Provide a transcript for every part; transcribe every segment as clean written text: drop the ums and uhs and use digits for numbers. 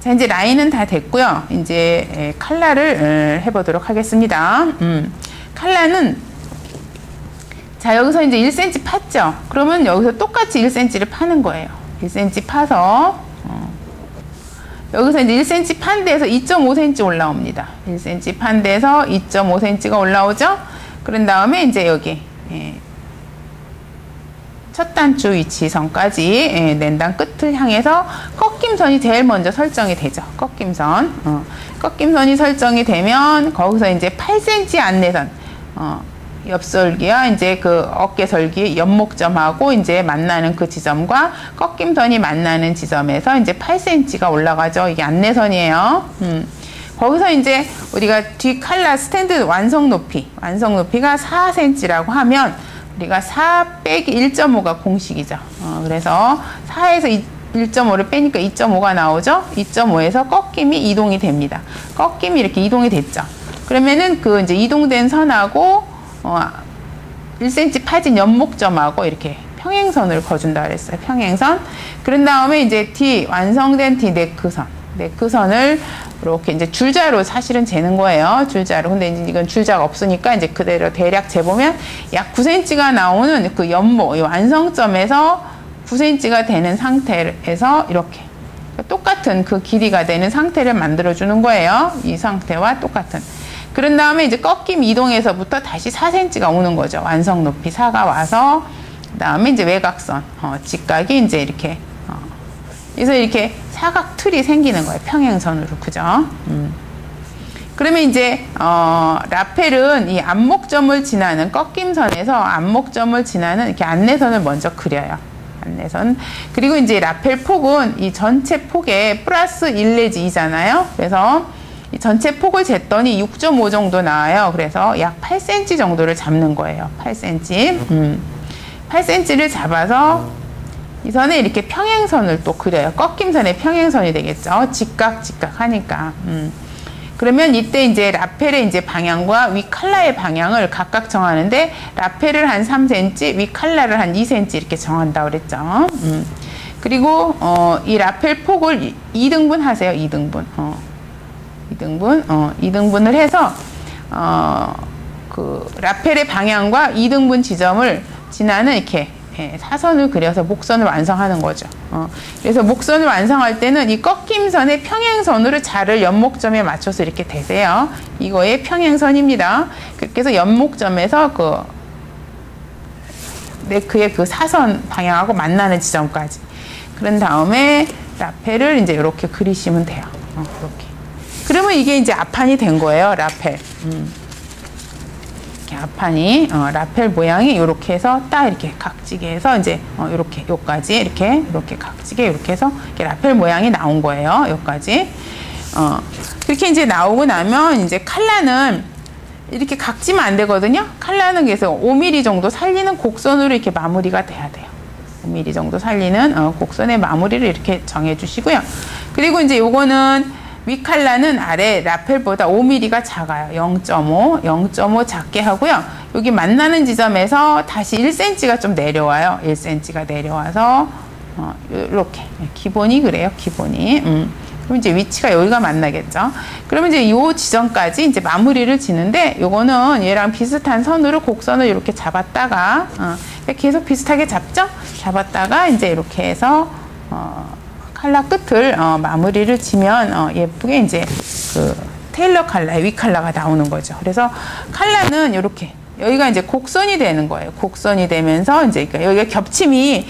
자, 이제 라인은 다 됐고요. 이제 칼라를 해보도록 하겠습니다. 칼라는 자, 여기서 이제 1cm 팠죠? 그러면 여기서 똑같이 1cm를 파는 거예요. 1cm 파서 여기서 이제 1cm 판 데에서 2.5cm 올라옵니다. 1cm 판 데에서 2.5cm가 올라오죠? 그런 다음에 이제 여기 첫 단추 위치선까지 낸단 끝을 향해서 꺾임선이 제일 먼저 설정이 되죠. 꺾임선. 꺾임선이 설정이 되면 거기서 이제 8cm 안내선 옆설기와 이제 그 어깨설기 연목점하고 이제 만나는 그 지점과 꺾임선이 만나는 지점에서 이제 8cm가 올라가죠. 이게 안내선이에요. 거기서 이제 우리가 뒤 칼라 스탠드 완성 높이가 4cm라고 하면 우리가 4 빼기 1.5가 공식이죠. 그래서 4에서 1.5를 빼니까 2.5가 나오죠. 2.5에서 꺾임이 이동이 됩니다. 꺾임이 이렇게 이동이 됐죠. 그러면은 그 이제 이동된 선하고 1cm 파진 연목점하고 이렇게 평행선을 그어준다 그랬어요. 평행선. 그런 다음에 이제 완성된 네크선을 이렇게 이제 줄자로 사실은 재는 거예요. 줄자로. 근데 이제 이건 줄자가 없으니까 이제 그대로 대략 재보면 약 9cm가 나오는 그 연목, 완성점에서 9cm가 되는 상태에서 이렇게 똑같은 그 길이가 되는 상태를 만들어주는 거예요. 이 상태와 똑같은. 그런 다음에 이제 꺾임 이동에서부터 다시 4cm가 오는 거죠. 완성 높이 4가 와서, 그 다음에 이제 외곽선, 직각이 이제 이렇게, 그래서 이렇게 사각 틀이 생기는 거예요. 평행선으로. 그죠? 그러면 이제, 라펠은 이 안목점을 지나는 꺾임선에서 안목점을 지나는 이렇게 안내선을 먼저 그려요. 안내선. 그리고 이제 라펠 폭은 이 전체 폭에 플러스 1 내지 2잖아요. 그래서 이 전체 폭을 쟀더니 6.5 정도 나와요. 그래서 약 8cm 정도를 잡는 거예요. 8cm. 8cm를 잡아서 이 선에 이렇게 평행선을 또 그려요. 꺾임선의 평행선이 되겠죠. 직각 하니까. 그러면 이때 이제 라펠의 이제 방향과 위 칼라의 방향을 각각 정하는데, 라펠을 한 3cm, 위 칼라를 한 2cm 이렇게 정한다고 그랬죠. 그리고 이 라펠 폭을 2등분 하세요. 2등분. 2등분을 해서 그 라펠의 방향과 2등분 지점을 지나는 이렇게 사선을 그려서 목선을 완성하는 거죠. 그래서 목선을 완성할 때는 이 꺾임선의 평행선으로 자를 연목점에 맞춰서 이렇게 대세요. 이거의 평행선입니다. 그렇게 해서 연목점에서 그 네크의 그 사선 방향하고 만나는 지점까지. 그런 다음에 라펠을 이제 이렇게 그리시면 돼요. 이렇게. 그러면 이게 이제 앞판이 된 거예요. 라펠. 이렇게 앞판이 라펠 모양이 이렇게 해서 딱 이렇게 각지게 해서 이제 이렇게 요까지 이렇게 각지게 이렇게 해서 이렇게 라펠 모양이 나온 거예요. 요까지. 그렇게 이제 나오고 나면 이제 칼라는 이렇게 각지면 안 되거든요. 칼라는 그래서 5mm 정도 살리는 곡선으로 이렇게 마무리가 돼야 돼요. 5mm 정도 살리는 곡선의 마무리를 이렇게 정해 주시고요. 그리고 이제 요거는 위 칼라는 아래 라펠보다 5mm가 작아요. 0.5 작게 하고요. 여기 만나는 지점에서 다시 1cm가 좀 내려와요. 1cm가 내려와서 이렇게 기본이 그래요. 기본이. 그럼 이제 위치가 여기가 만나겠죠. 그러면 이제 이 지점까지 이제 마무리를 지는데, 요거는 얘랑 비슷한 선으로 곡선을 이렇게 잡았다가 계속 비슷하게 잡죠. 잡았다가 이제 이렇게 해서 칼라 끝을 마무리를 지면 예쁘게 이제 그 테일러 칼라의 위 칼라가 나오는 거죠. 그래서 칼라는 이렇게 여기가 이제 곡선이 되는 거예요. 곡선이 되면서 이제 그러니까 여기가 겹침이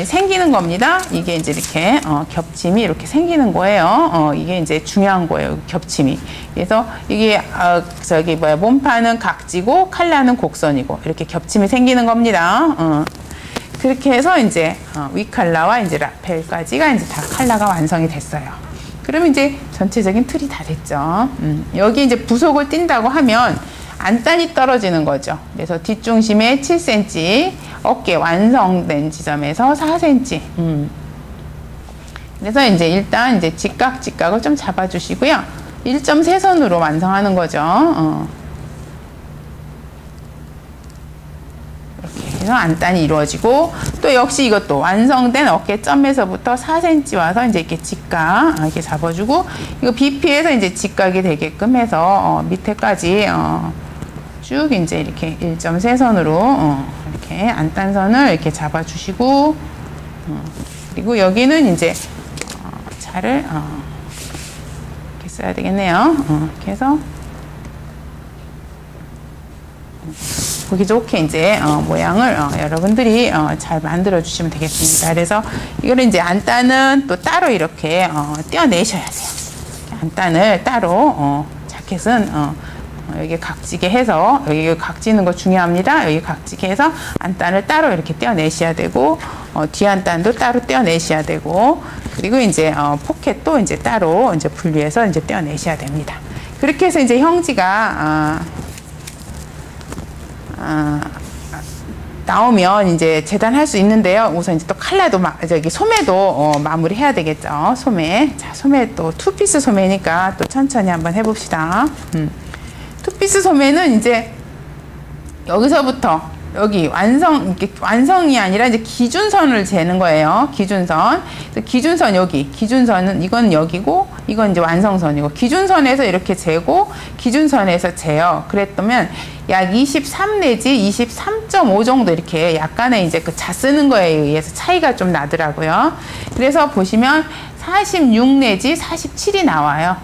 생기는 겁니다. 이게 이제 이렇게 겹침이 이렇게 생기는 거예요. 이게 이제 중요한 거예요. 겹침이. 그래서 이게 몸판은 각지고 칼라는 곡선이고 이렇게 겹침이 생기는 겁니다. 그렇게 해서 이제 위 칼라와 이제 라펠까지가 이제 다 칼라가 완성이 됐어요. 그러면 이제 전체적인 틀이 다 됐죠. 여기 이제 부속을 띈다고 하면 안단이 떨어지는 거죠. 그래서 뒷중심에 7cm, 어깨 완성된 지점에서 4cm. 그래서 이제 일단 이제 직각을 좀 잡아주시고요. 1.3선으로 완성하는 거죠. 이렇게. 그래서 안단이 이루어지고 또 역시 이것도 완성된 어깨점에서부터 4cm 와서 이제 이렇게 직각 이렇게 잡아주고 이거 BP에서 이제 직각이 되게끔 해서 밑에까지 쭉 이제 이렇게 1.3선으로 이렇게 안단선을 이렇게 잡아주시고 그리고 여기는 이제 자를 이렇게 써야 되겠네요. 이렇게 해서 보기 좋게 이제 모양을 여러분들이 잘 만들어 주시면 되겠습니다. 그래서 이거를 이제 안단은 또 따로 이렇게 떼어내셔야 돼요. 안단을 따로 자켓은 여기 각지게 해서 여기 각지는 거 중요합니다. 여기 각지게 해서 안단을 따로 이렇게 떼어내셔야 되고 뒤안단도 따로 떼어내셔야 되고 그리고 이제 포켓도 이제 따로 이제 분리해서 이제 떼어내셔야 됩니다. 그렇게 해서 이제 형지가 나오면 이제 재단할 수 있는데요. 우선 이제 또 칼라도 저기 소매도 마무리해야 되겠죠. 소매. 자, 소매 또 투피스 소매니까 또 천천히 한번 해봅시다. 투피스 소매는 이제 여기서부터 여기 완성이 아니라 이제 기준선을 재는 거예요. 기준선. 기준선 여기. 기준선은 이건 여기고 이건 이제 완성선이고 기준선에서 이렇게 재고 기준선에서 재요. 그랬다면 약 23 내지 23.5 정도 이렇게 약간의 이제 그 자 쓰는 거에 의해서 차이가 좀 나더라고요. 그래서 보시면 46 내지 47이 나와요.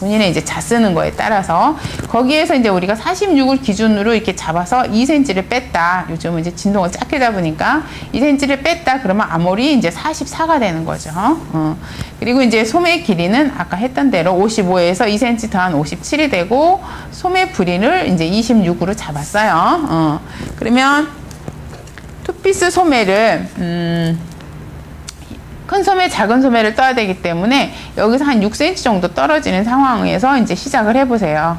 본인의 이제 자 쓰는 거에 따라서 거기에서 이제 우리가 46을 기준으로 이렇게 잡아서 2cm를 뺐다. 요즘은 이제 진동을 작게 잡으니까 2cm를 뺐다. 그러면 아몰이 이제 44가 되는 거죠. 그리고 이제 소매 길이는 아까 했던 대로 55에서 2cm 더한 57이 되고 소매 브린을 이제 26으로 잡았어요. 그러면 투피스 소매를 큰 소매, 작은 소매를 떠야 되기 때문에 여기서 한 6cm 정도 떨어지는 상황에서 이제 시작을 해보세요.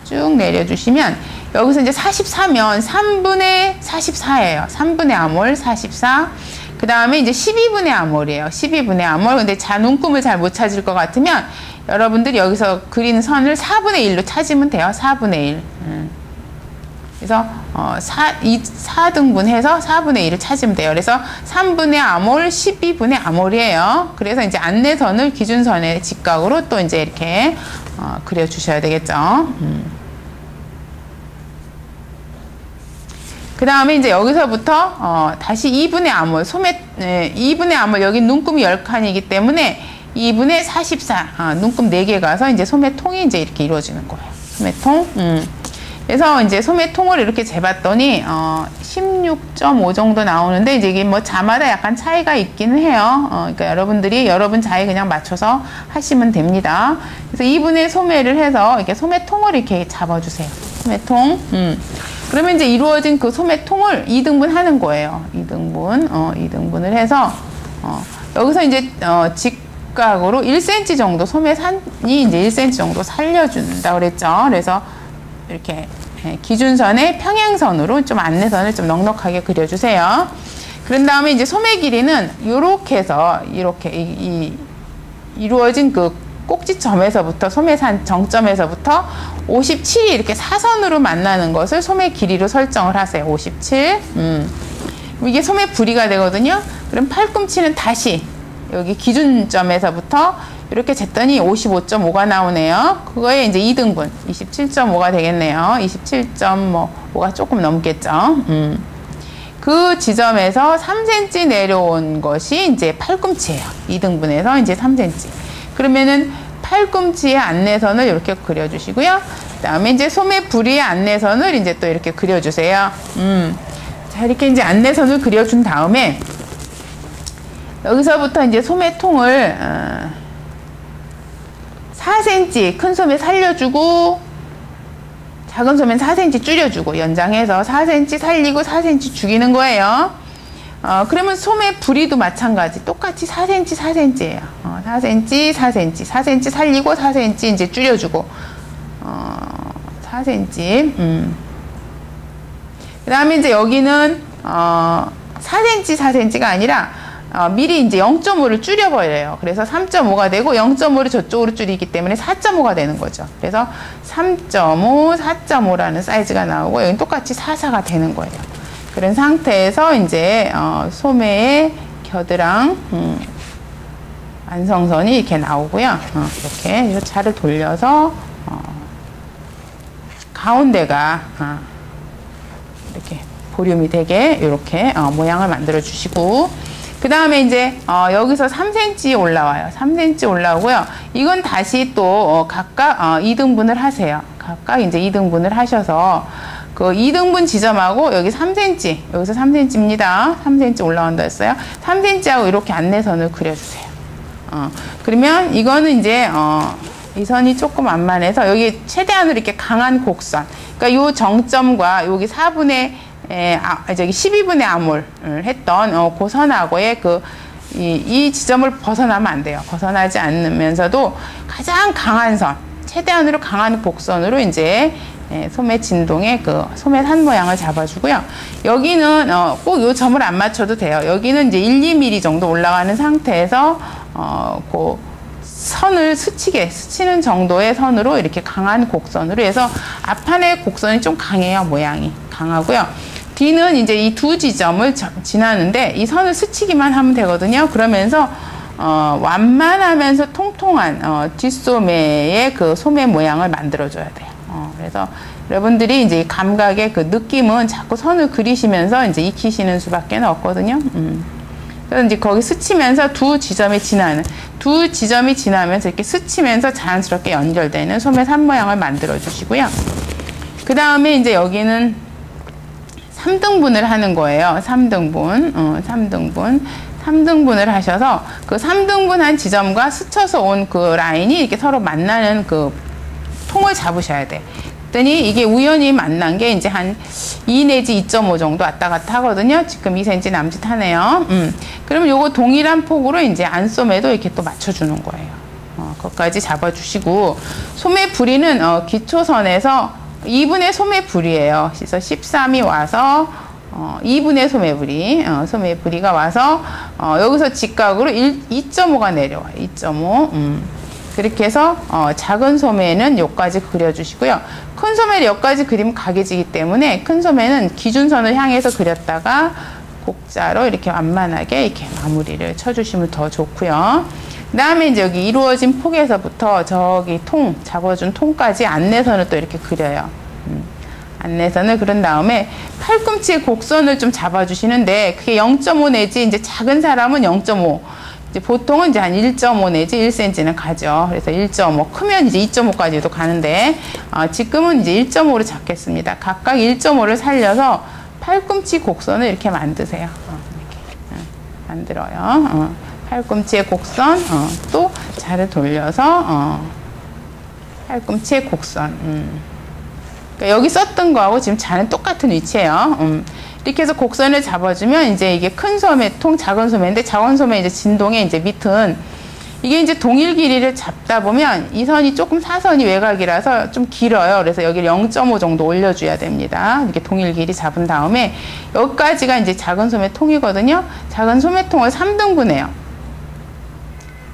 쭉 내려주시면 여기서 이제 44면 3분의 44예요. 3분의 아몰 44. 그 다음에 이제 12분의 아몰이에요. 12분의 아몰. 근데 자 눈금을 잘 못 찾을 것 같으면 여러분들이 여기서 그린 선을 4분의 1로 찾으면 돼요. 4분의 1. 그래서 4등분 해서 4분의 1을 찾으면 돼요. 그래서 3분의 아몰, 12분의 아몰이에요. 그래서 이제 안내선을 기준선의 직각으로 또 이제 이렇게 그려주셔야 되겠죠. 그 다음에 이제 여기서부터 다시 2분의 아몰, 2분의 아몰, 여기 눈금이 10칸이기 때문에 2분의 44, 눈금 4개 가서 이제 소매통이 이제 이렇게 이루어지는 거예요. 소매통. 그래서 이제 소매통을 이렇게 재봤더니 16.5 정도 나오는데 이제 이게 뭐 자마다 약간 차이가 있기는 해요. 그러니까 여러분들이 여러분 자에 그냥 맞춰서 하시면 됩니다. 그래서 2분의 소매를 해서 이렇게 소매통을 이렇게 잡아주세요. 소매통. 그러면 이제 이루어진 그 소매통을 2등분 하는 거예요. 2등분을 해서 여기서 이제 직각으로 1cm 정도 소매산이 이제 1cm 정도 살려준다 그랬죠. 그래서 이렇게 기준선의 평행선으로 좀 안내선을 좀 넉넉하게 그려주세요. 그런 다음에 이제 소매 길이는 이렇게 해서 이렇게 이루어진 그 꼭지점에서부터 소매산 정점에서부터 57이 이렇게 사선으로 만나는 것을 소매 길이로 설정을 하세요. 57. 이게 소매 부리가 되거든요. 그럼 팔꿈치는 다시 여기 기준점에서부터 이렇게 쟀더니 55.5가 나오네요. 그거에 이제 2등분 27.5가 되겠네요. 27.5가 조금 넘겠죠. 그 지점에서 3cm 내려온 것이 이제 팔꿈치예요. 2등분해서 이제 3cm. 그러면은 팔꿈치의 안내선을 이렇게 그려주시고요. 그 다음에 이제 소매 부리의 안내선을 이제 또 이렇게 그려주세요. 자, 이렇게 이제 안내선을 그려준 다음에 여기서부터 이제 소매통을 4cm 큰 소매 살려주고 작은 소매는 4cm 줄여주고 연장해서 4cm 살리고 4cm 죽이는 거예요. 그러면 소매 부리도 마찬가지 똑같이 4cm 4cm예요. 4cm 4cm 4cm 살리고 4cm 이제 줄여주고 4cm 그 다음에 이제 여기는 4cm 4cm가 아니라 미리 이제 0.5를 줄여버려요. 그래서 3.5가 되고 0.5를 저쪽으로 줄이기 때문에 4.5가 되는 거죠. 그래서 3.5, 4.5라는 사이즈가 나오고 여기는 똑같이 4가 되는 거예요. 그런 상태에서 이제 소매의 겨드랑 완성선이 이렇게 나오고요. 이렇게 차를 돌려서 가운데가 이렇게 보륨이 되게 이렇게 모양을 만들어 주시고, 그 다음에 이제 여기서 3cm 올라와요. 3cm 올라오고요. 이건 다시 또 각각 2등분을 하세요. 각각 이제 2등분을 하셔서 그 2등분 지점하고 여기 3cm, 여기서 3cm입니다. 3cm 올라온다 했어요. 3cm하고 이렇게 안내선을 그려주세요. 그러면 이거는 이제 이 선이 조금 완만해서 여기 최대한으로 이렇게 강한 곡선, 그러니까 요 정점과 여기 4분의 저기 12분의 암홀을 했던 그 선하고의 이 지점을 벗어나면 안 돼요. 벗어나지 않으면서도 가장 강한 선, 최대한으로 강한 곡선으로 이제 소매 진동의 그 소매 산 모양을 잡아주고요. 여기는 꼭 요 점을 안 맞춰도 돼요. 여기는 이제 1, 2mm 정도 올라가는 상태에서 그 선을 스치는 정도의 선으로 이렇게 강한 곡선으로 해서 앞판의 곡선이 좀 강해요. 모양이 강하고요. 뒤는 이제 이 두 지점을 지나는데 이 선을 스치기만 하면 되거든요. 그러면서 완만하면서 통통한 뒷소매의 그 소매 모양을 만들어줘야 돼요. 그래서 여러분들이 이제 감각의 그 느낌은 자꾸 선을 그리시면서 이제 익히시는 수밖에 없거든요. 그래서 이제 거기 스치면서 두 지점이 지나면서 이렇게 스치면서 자연스럽게 연결되는 소매 산 모양을 만들어 주시고요. 그 다음에 이제 여기는 3등분을 하는 거예요. 3등분. 3등분을 하셔서 그 3등분한 지점과 스쳐서 온 그 라인이 이렇게 서로 만나는 그 통을 잡으셔야 돼. 그랬더니 이게 우연히 만난 게 이제 한 2 내지 2.5 정도 왔다 갔다 하거든요. 지금 2cm 남짓하네요. 그러면 요거 동일한 폭으로 이제 안소매도 이렇게 또 맞춰주는 거예요. 그것까지 잡아주시고, 소매 부리는 기초선에서 2분의 소매 부리예요. 그래서 13이 와서 2분의 소매 부리, 소매 부리가 와서 여기서 직각으로 2.5가 내려와요. 2.5. 그렇게 해서 작은 소매는 여기까지 그려주시고요. 큰 소매를 여기까지 그리면 각이지기 때문에 큰 소매는 기준선을 향해서 그렸다가 곡자로 이렇게 완만하게 이렇게 마무리를 쳐주시면 더 좋고요. 그 다음에 이제 여기 이루어진 폭에서부터 저기 잡아준 통까지 안내선을 또 이렇게 그려요. 안내선을 그린 다음에 팔꿈치의 곡선을 좀 잡아주시는데 그게 0.5 내지 이제 작은 사람은 0.5. 이제 보통은 이제 한 1.5 내지 1cm는 가죠. 그래서 1.5, 크면 이제 2.5까지도 가는데, 지금은 이제 1.5로 잡겠습니다. 각각 1.5를 살려서 팔꿈치 곡선을 이렇게 만드세요. 이렇게 만들어요. 팔꿈치의 곡선, 또 자를 돌려서, 팔꿈치의 곡선. 그러니까 여기 썼던 거하고 지금 자는 똑같은 위치예요. 이렇게 해서 곡선을 잡아주면 이제 이게 큰 소매 통, 작은 소매인데 작은 소매 이제 진동의 이제 밑은 이게 이제 동일 길이를 잡다 보면 이 선이 조금 사선이 외곽이라서 좀 길어요. 그래서 여기를 0.5 정도 올려줘야 됩니다. 이렇게 동일 길이 잡은 다음에 여기까지가 이제 작은 소매 통이거든요. 작은 소매 통을 3등분해요.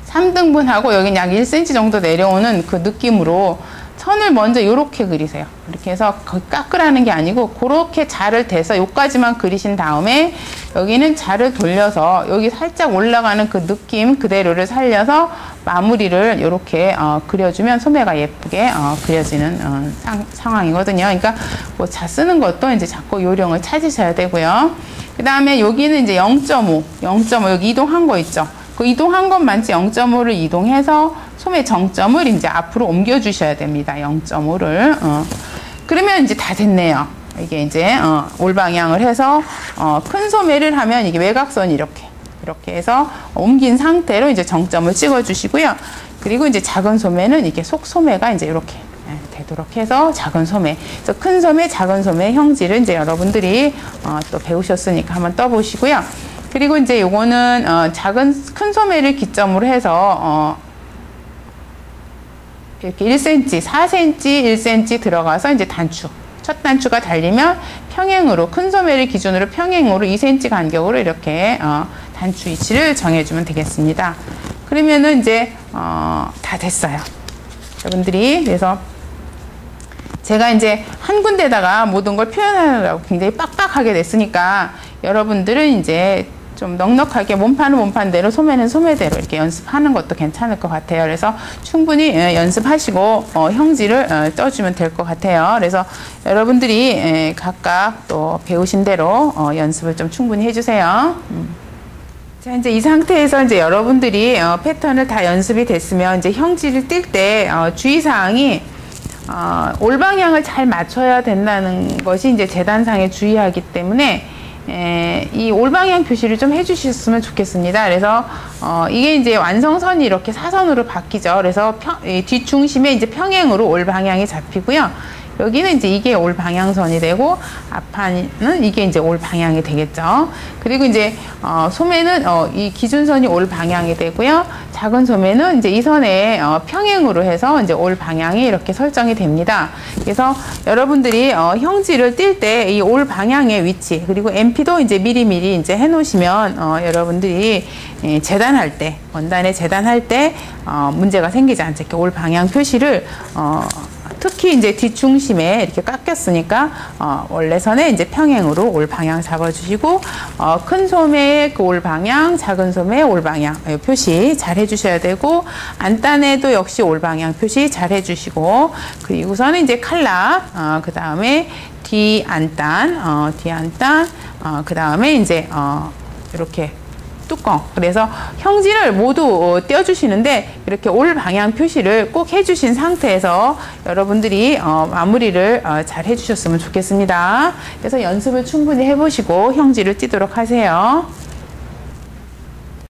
3등분하고 여기는 약 1cm 정도 내려오는 그 느낌으로 선을 먼저 이렇게 그리세요. 이렇게 해서 거기 깎으라는 게 아니고 그렇게 자를 대서 여기까지만 그리신 다음에 여기는 자를 돌려서 여기 살짝 올라가는 그 느낌 그대로를 살려서 마무리를 이렇게 그려주면 소매가 예쁘게 그려지는 상황이거든요. 그러니까 뭐 자 쓰는 것도 이제 자꾸 요령을 찾으셔야 되고요. 그 다음에 여기는 이제 0.5 여기 이동한 거 있죠. 그 이동한 것만치 0.5를 이동해서 소매 정점을 이제 앞으로 옮겨 주셔야 됩니다. 0.5를. 그러면 이제 다 됐네요. 이게 이제 올 방향을 해서 큰 소매를 하면 이게 외곽선이 이렇게 해서 옮긴 상태로 이제 정점을 찍어 주시고요. 그리고 이제 작은 소매는 이게 속소매가 이제 이렇게 되도록 해서 작은 소매, 그래서 큰 소매, 작은 소매 형질을 이제 여러분들이 또 배우셨으니까 한번 떠보시고요. 그리고 이제 요거는 큰 소매를 기점으로 해서 이렇게 1cm, 4cm, 1cm 들어가서 이제 단추, 첫 단추가 달리면 평행으로 큰 소매를 기준으로 평행으로 2cm 간격으로 이렇게 단추 위치를 정해주면 되겠습니다. 그러면은 이제 다 됐어요. 여러분들이 그래서 제가 이제 한 군데다가 모든 걸 표현하느라고 굉장히 빡빡하게 됐으니까 여러분들은 이제 좀 넉넉하게 몸판은 몸판대로 소매는 소매대로 이렇게 연습하는 것도 괜찮을 것 같아요. 그래서 충분히 연습하시고 형지를 떠주면 될 것 같아요. 그래서 여러분들이 각각 또 배우신 대로 연습을 좀 충분히 해주세요. 자, 이제 이 상태에서 이제 여러분들이 패턴을 다 연습이 됐으면 이제 형지를 뜰 때 주의사항이 올 방향을 잘 맞춰야 된다는 것이 이제 재단상에 주의하기 때문에 이 올 방향 표시를 좀 해주셨으면 좋겠습니다. 그래서 이게 이제 완성선이 이렇게 사선으로 바뀌죠. 그래서 뒷중심에 이제 평행으로 올 방향이 잡히고요. 여기는 이제 이게 올 방향선이 되고 앞판은 이게 이제 올 방향이 되겠죠. 그리고 이제 소매는 이 기준선이 올 방향이 되고요. 작은 소매는 이제 이 선에 평행으로 해서 이제 올 방향이 이렇게 설정이 됩니다. 그래서 여러분들이 형지를 띌 때 이 올 방향의 위치 그리고 MP도 이제 미리미리 이제 해 놓으시면 여러분들이 재단할 때 원단에 재단할 때 문제가 생기지 않죠. 이렇게 올 방향 표시를 특히 이제 뒷중심에 이렇게 깎였으니까 원래 선에 이제 평행으로 올 방향 잡아주시고 큰 소매의 그 올 방향, 작은 소매의 올 방향 표시 잘 해주셔야 되고 안단에도 역시 올 방향 표시 잘 해주시고 그리고서는 이제 칼라 그 다음에 뒤안단 그 다음에 이제 이렇게 뚜껑 그래서 형지를 모두 떼어주시는데 이렇게 올 방향 표시를 꼭 해주신 상태에서 여러분들이 마무리를 잘 해주셨으면 좋겠습니다. 그래서 연습을 충분히 해보시고 형지를 띄도록 하세요.